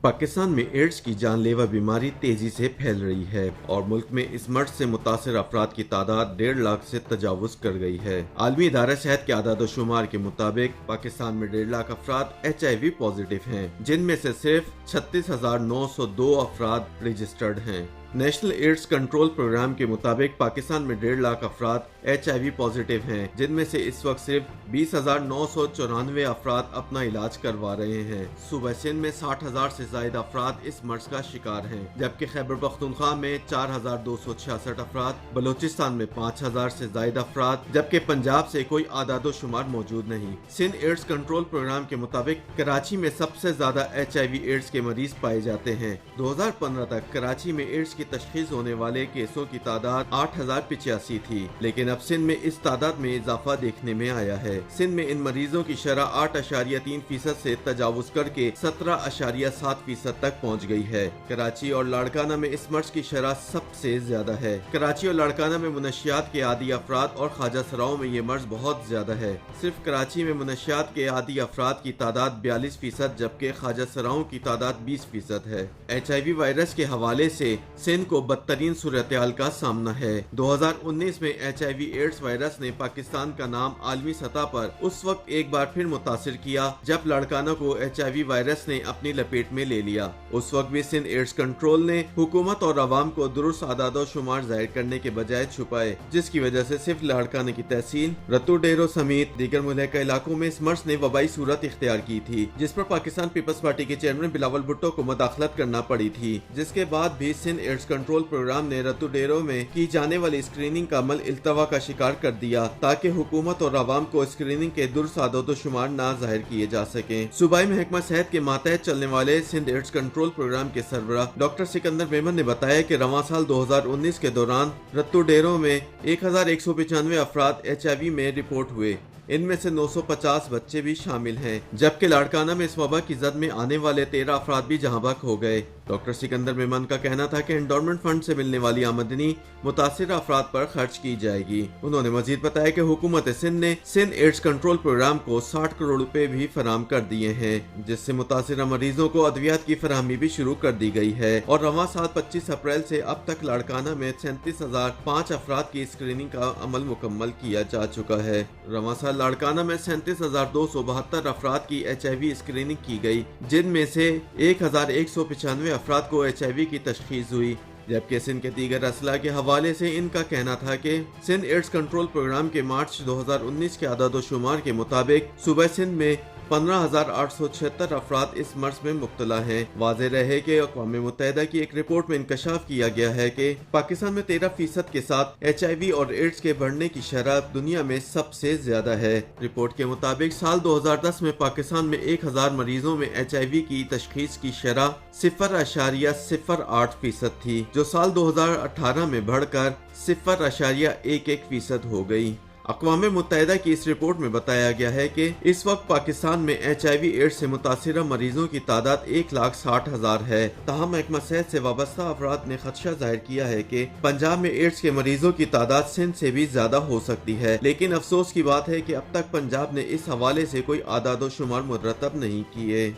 पाकिस्तान में एड्स की जानलेवा बीमारी तेजी से फैल रही है और मुल्क में इस मर्ज से मुतासिर अफराद की तादाद 1.5 लाख से तजावुज कर गई है। आलमी इदारा सेहत के आदाद-ओ-शुमार के मुताबिक पाकिस्तान में 1.5 लाख अफराद HIV पॉजिटिव हैं, जिनमें से सिर्फ 36,902 अफराद रजिस्टर्ड हैं। नेशनल एड्स कंट्रोल प्रोग्राम के मुताबिक पाकिस्तान में 1.5 लाख अफराद HIV पॉजिटिव हैं, जिनमें से इस वक्त सिर्फ 20,994 अफराद अपना इलाज करवा रहे हैं। सूबा सिंध में 60,000 से ज्यादा अफराद इस मर्ज का शिकार हैं, जबकि खैबर पख्तूनख्वा में 4,266 अफराद, बलोचिस्तान में 5,000 से ज्यादा अफराद, जबकि पंजाब से कोई आदाद-ओ-शुमार मौजूद नहीं। सिंध एड्स कंट्रोल प्रोग्राम के मुताबिक कराची में सबसे ज्यादा HIV एड्स के मरीज पाए जाते हैं। 2015 तक कराची में एड्स की तशखीस होने वाले केसों की तादाद 8,085 थी, लेकिन अब सिंध में इस तादाद में इजाफा देखने में आया है। सिंध में इन मरीजों की शरह 8.3% से तजावुज करके 17.7% तक पहुंच गई है। कराची और लाड़काना में इस मर्ज की शरह सबसे ज्यादा है। कराची और लाड़काना में मुनशियात के आदी अफराद और ख्वाजा सराओं में ये मर्ज बहुत ज्यादा है। सिर्फ कराची में मुनशियात के आदी अफराद की तादाद 42%, जबकि ख्वाजा सराओं की तादाद 20% है। HIV वायरस के हवाले से सिंध को बदतरीन सूरत-ए-हाल का सामना है। 2019 में HIV एड्स वायरस ने पाकिस्तान का नाम आलमी सतह पर उस वक्त एक बार फिर मुतासिर किया जब लाड़काना को HIV वायरस ने अपनी लपेट में ले लिया। उस वक्त भी सिंध एड्स कंट्रोल ने हुकूमत और अवाम को दुरुस्त आदाद-ओ-शुमार जाहिर करने के बजाय छुपाए, जिसकी वजह से सिर्फ लाड़काना की तहसील रत्तू डेरो समेत दीगर मुल्हिका इलाकों में इस मर्ज ने वबाई सूरत इख्तियार की थी, जिस पर पाकिस्तान पीपल्स पार्टी के चेयरमैन बिलावल भुट्टो को मुदाखलत करना पड़ी थी। जिसके बाद भी सिंध एड्स कंट्रोल प्रोग्राम ने रत्तू डेरो में की जाने वाली स्क्रीनिंग का अमल इल्तवा का शिकार कर दिया, ताकि हुकूमत और अवाम को स्क्रीनिंग के दुरुस्त आदाद-ओ-शुमार ना जाहिर किए जा सके। सूबाई महकमा सेहत के मातहत चलने वाले सिंध एड्स कंट्रोल प्रोग्राम के सरबराह डॉक्टर सिकंदर मेमन ने बताया कि रवां साल 2019 के दौरान रत्तू डेरो में 1,195 अफराद HIV में रिपोर्ट हुए। इनमें से 950 बच्चे भी शामिल हैं, जबकि लाड़काना में इस वबा की जद में आने वाले 13 अफराद भी जहां बहक हो गए। डॉक्टर सिकंदर मेमन का कहना था कि एंडोर्मेंट फंड से मिलने वाली आमदनी मुतासिर अफराद पर खर्च की जाएगी। उन्होंने मजीद बताया कि हुकूमत सिंध ने सिंध एड्स कंट्रोल प्रोग्राम को 60 करोड़ रुपए भी फराम कर दिए हैं, जिससे मुतासिर मरीजों को अद्वियात की फराहमी भी शुरू कर दी गई है। और रवां साल 25 अप्रैल से अब तक लाड़काना में 37,005 अफराद की स्क्रीनिंग का अमल मुकम्मल किया जा चुका है। रवां साल लाड़काना में 37,272 अफराद की HIV स्क्रीनिंग की गई, जिनमें से 1,195 अफराद को HIV की तशखीस हुई, जबकि सिंध के दीगर असला के हवाले से इनका कहना था कि सिंध एड्स कंट्रोल प्रोग्राम के मार्च 2019 के आदाद-ओ-शुमार के मुताबिक सूबा सिंध में 15,876 अफराद इस मर्ज में मुब्तला हैं। वाज़ेह रहे कि अक़वाम मुत्तहिदा की एक रिपोर्ट में इंकशाफ किया गया है कि पाकिस्तान में 13% के साथ HIV और एड्स के बढ़ने की शरह दुनिया में सबसे ज्यादा है। रिपोर्ट के मुताबिक साल 2010 में पाकिस्तान में 1,000 मरीजों में HIV की तशखीस की शरह 0.08% थी, जो साल 2018 में बढ़कर 0.11% हो गई। अक़वाम मुत्तहिदा की इस रिपोर्ट में बताया गया है कि इस वक्त पाकिस्तान में HIV एड्स से मुतासिर मरीजों की तादाद 1,60,000 है। ताहम महकमा सेहत से वाबस्ता अफराद ने खदशा जाहिर किया है कि पंजाब में एड्स के मरीजों की तादाद सिंध से भी ज्यादा हो सकती है, लेकिन अफसोस की बात है कि अब तक पंजाब ने इस हवाले से कोई आदाद-ओ-शुमार मुरतब नहीं किए।